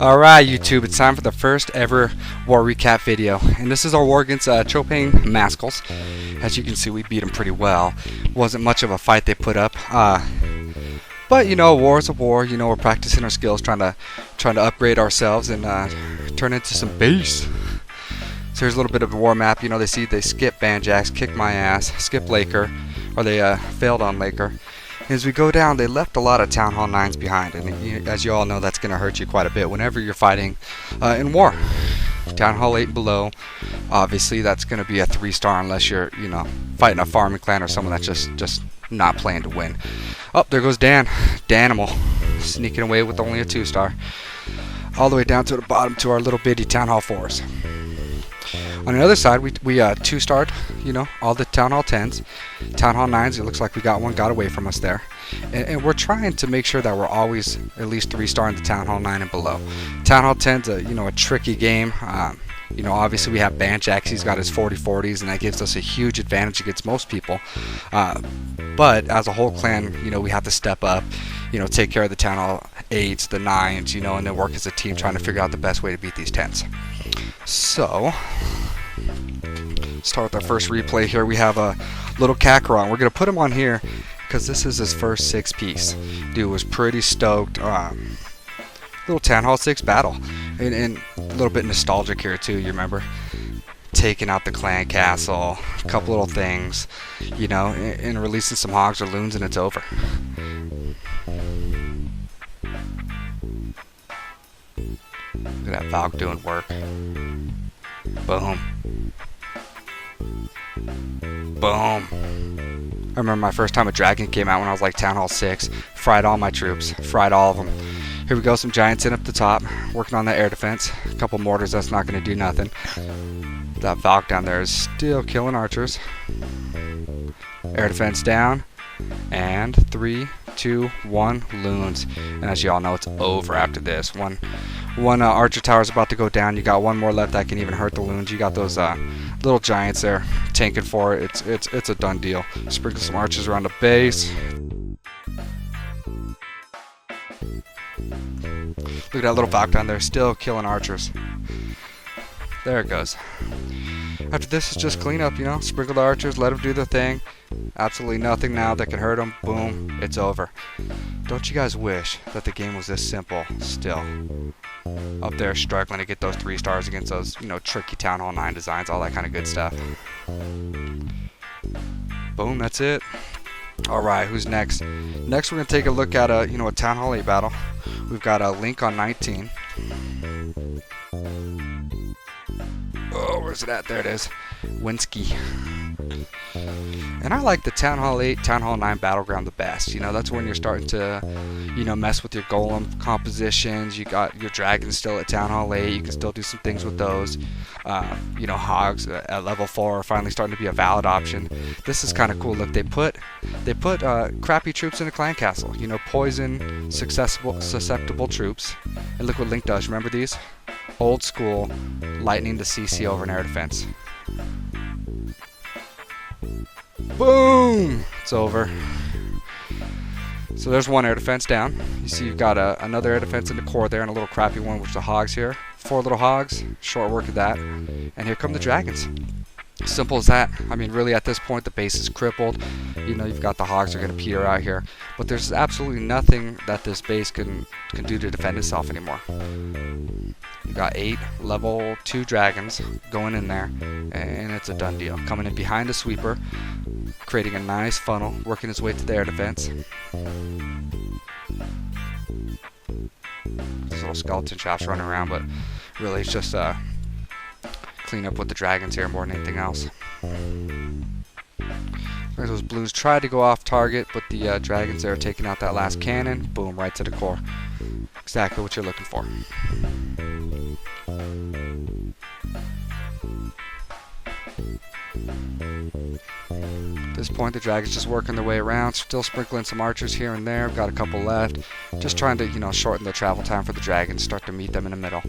Alright YouTube, it's time for the first ever war recap video, and this is our war against Tropang Maskels. As you can see, we beat them pretty well. Wasn't much of a fight they put up, but you know, war is a war. You know, we're practicing our skills, trying to upgrade ourselves and turn into some base. So here's a little bit of a war map. You know, they skip Banjacks, kick my ass, skip Laker, or they failed on Laker. As we go down, they left a lot of Town Hall 9s behind, and as you all know, that's going to hurt you quite a bit whenever you're fighting in war. Town Hall 8 and below, obviously that's going to be a 3-star unless you're, you know, fighting a farming clan or someone that's just not playing to win. Oh, there goes Dan. Danimal, sneaking away with only a 2-star. All the way down to the bottom to our little bitty Town Hall 4s. On the other side, we 2-starred, you know, all the Town Hall 10s. Town Hall 9s, it looks like we got away from us there. And we're trying to make sure that we're always at least 3-starring the Town Hall 9 and below. Town Hall 10's a tricky game. You know, obviously we have Banjax, he's got his 40-40s, and that gives us a huge advantage against most people. But as a whole clan, you know, we have to step up, you know, take care of the Town Hall 8s, the 9s, you know, and then work as a team trying to figure out the best way to beat these 10s. So, start with our first replay here. We have a little Kakarot. We're going to put him on here because this is his first 6-piece. Dude was pretty stoked. Little Town Hall 6 battle. And a little bit nostalgic here too, you remember? Taking out the clan castle, a couple little things, you know, and releasing some hogs or loons, and it's over. Look at that valk doing work. Boom. Boom. I remember my first time a dragon came out when I was like Town Hall 6. Fried all my troops. Fried all of them. Here we go, some giants in up the top. Working on that air defense. A couple mortars, that's not going to do nothing. That valk down there is still killing archers. Air defense down. And 3, 2, 1, loons. And as you all know, it's over after this. One archer tower is about to go down. You got one more left that can even hurt the loons. You got those little giants there tanking for it. It's a done deal. Sprinkle some archers around the base. Look at that little valk down there, still killing archers. There it goes. After this, it's just clean up, you know. Sprinkle the archers, let them do their thing. Absolutely nothing now that can hurt them. Boom, it's over. Don't you guys wish that the game was this simple still? Up there struggling to get those 3 stars against those, you know, tricky Town Hall 9 designs, all that kind of good stuff. Boom, that's it. Alright, who's next? Next we're going to take a look at a Town Hall 8 battle. We've got a Link on 19. Oh, where's it at? There it is. Winsky. And I like the Town Hall 8, Town Hall 9 battleground the best. You know, that's when you're starting to, you know, mess with your golem compositions. You got your dragons still at Town Hall 8. You can still do some things with those. You know, hogs at level 4 are finally starting to be a valid option. This is kind of cool. Look, they put crappy troops in a clan castle. You know, poison susceptible troops. And look what Link does. Remember these? Old school lightning to CC over an air defense. Boom! It's over. So there's one air defense down. You see you've got another air defense in the core there and a little crappy one, which is the hogs here. 4 little hogs. Short work of that. And here come the dragons. Simple as that. I mean, really at this point the base is crippled. You know, you've got the hogs are going to peter out here. But there's absolutely nothing that this base can do to defend itself anymore. You got 8 level 2 dragons going in there, and it's a done deal. Coming in behind the sweeper, creating a nice funnel, working his way to the air defense. These little skeleton shops running around, but really it's just clean up with the dragons here more than anything else. Those blues tried to go off target, but the dragons there are taking out that last cannon. Boom, right to the core. Exactly what you're looking for. At this point, the dragons just working their way around, still sprinkling some archers here and there. We've got a couple left. Just trying to, you know, shorten the travel time for the dragons, start to meet them in the middle.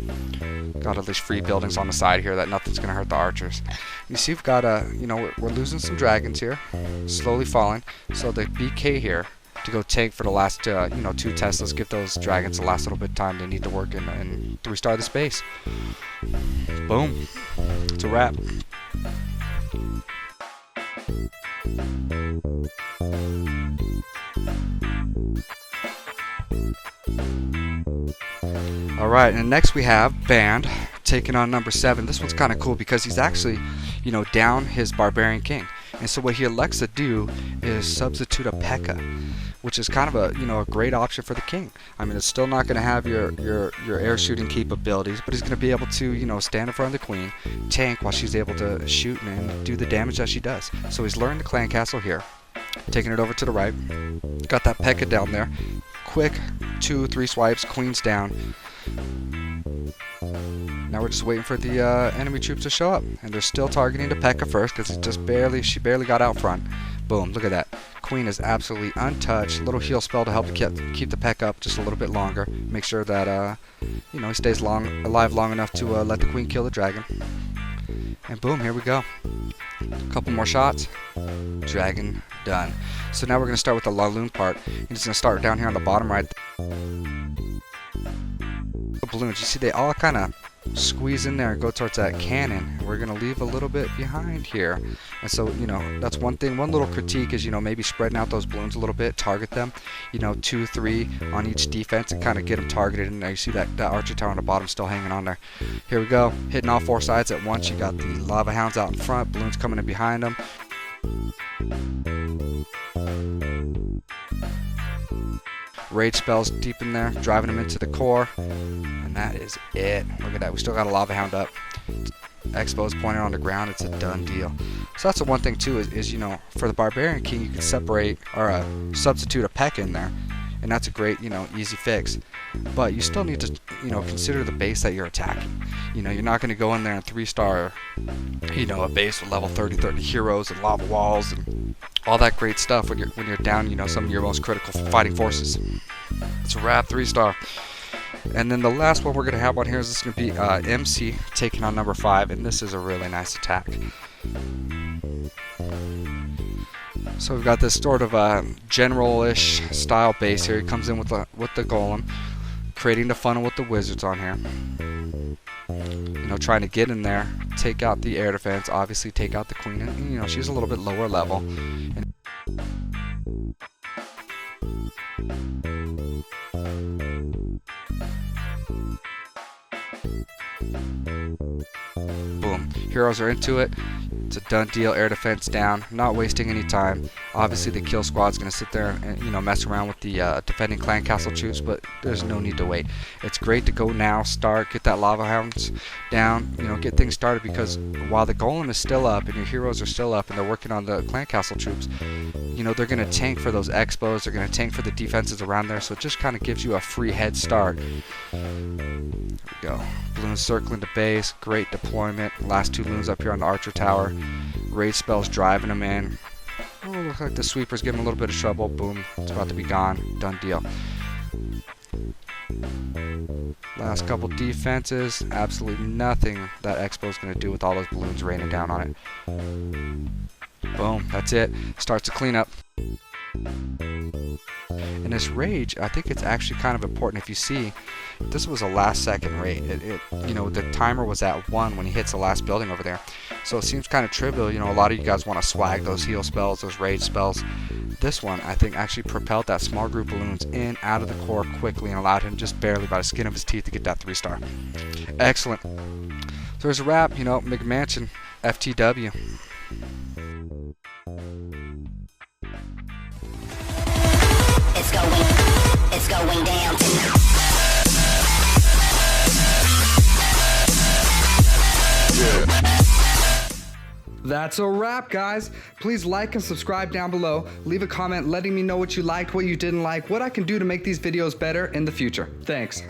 Got all these free buildings on the side here that nothing's going to hurt the archers. You see we've got we're losing some dragons here, slowly falling. So the BK here to go tank for the last, you know, 2 Teslas. Give those dragons the last little bit of time they need to work and 3-star the space. Boom. It's a wrap. Alright, and next we have Band taking on number 7. This one's kind of cool because he's actually, you know, down his Barbarian King. And so what he elects to do is substitute a P.E.K.K.A., which is kind of a, you know, a great option for the king. I mean, it's still not going to have your air shooting capabilities, but he's going to be able to, you know, stand in front of the queen, tank while she's able to shoot and do the damage that she does. So he's learned the clan castle here, taking it over to the right. Got that P.E.K.K.A. down there. Quick 2-3 swipes, queen's down. Now we're just waiting for the enemy troops to show up, and they're still targeting the P.E.K.K.A. first because she barely got out front. Boom! Look at that. Queen is absolutely untouched. Little heal spell to help keep the P.E.K.K.A. up just a little bit longer. Make sure that you know, he stays alive long enough to let the queen kill the dragon. And boom! Here we go. A couple more shots. Dragon done. So now we're going to start with the laloon part. You're just going to start down here on the bottom right. The balloons, you see they all kind of squeeze in there and go towards that cannon. We're going to leave a little bit behind here. And so, you know, that's one thing. One little critique is, you know, maybe spreading out those balloons a little bit, target them, you know, 2-3 on each defense and kind of get them targeted in there. You see that archer tower on the bottom still hanging on there. Here we go, hitting all 4 sides at once. You got the lava hounds out in front, balloons coming in behind them. Rage spells deep in there, driving them into the core, and that is it. Look at that, we still got a lava hound up. Expo's pointed on the ground, it's a done deal. So that's the one thing too, is you know, for the Barbarian King you can separate or substitute a P.E.K.K.A. in there, and that's a great, you know, easy fix. But you still need to, you know, consider the base that you're attacking. You know, you're not going to go in there and 3-star, you know, a base with level 30 heroes and lava walls and all that great stuff when you're down, you know, some of your most critical fighting forces. It's a wrap, 3-star. And then the last one we're going to have on here is this going to be MC taking on number 5, and this is a really nice attack. So we've got this sort of general-ish style base here. He comes in with the golem, creating the funnel with the wizards on here. You know, trying to get in there, take out the air defense, obviously take out the queen, and you know, she's a little bit lower level. And boom, heroes are into it. It's a done deal. Air defense down, not wasting any time. Obviously the kill squad's going to sit there and you know, mess around with the defending clan castle troops, but there's no need to wait. It's great to go now, start, get that lava hounds down, you know, get things started, because while the golem is still up and your heroes are still up and they're working on the clan castle troops, you know, they're going to tank for those expos, they're going to tank for the defenses around there, so it just kind of gives you a free head start. There we go. Balloons circling the base, great deployment. Last 2 balloons up here on the archer tower. Rage spells driving them in. Oh, looks like the sweeper's giving a little bit of trouble. Boom, it's about to be gone. Done deal. Last couple defenses, absolutely nothing that Expo's going to do with all those balloons raining down on it. Boom, that's it. Starts to clean up. And this rage, I think it's actually kind of important. If you see, this was a last second raid. You know, the timer was at 1 when he hits the last building over there. So it seems kind of trivial. You know, a lot of you guys want to swag those heal spells, those rage spells. This one, I think, actually propelled that small group of balloons in, out of the core quickly and allowed him just barely by the skin of his teeth to get that 3-star. Excellent. So there's a wrap, you know, McMansion, FTW. It's going down tonight. That's a wrap, guys. Please like and subscribe down below. Leave a comment letting me know what you liked, what you didn't like, what I can do to make these videos better in the future. Thanks.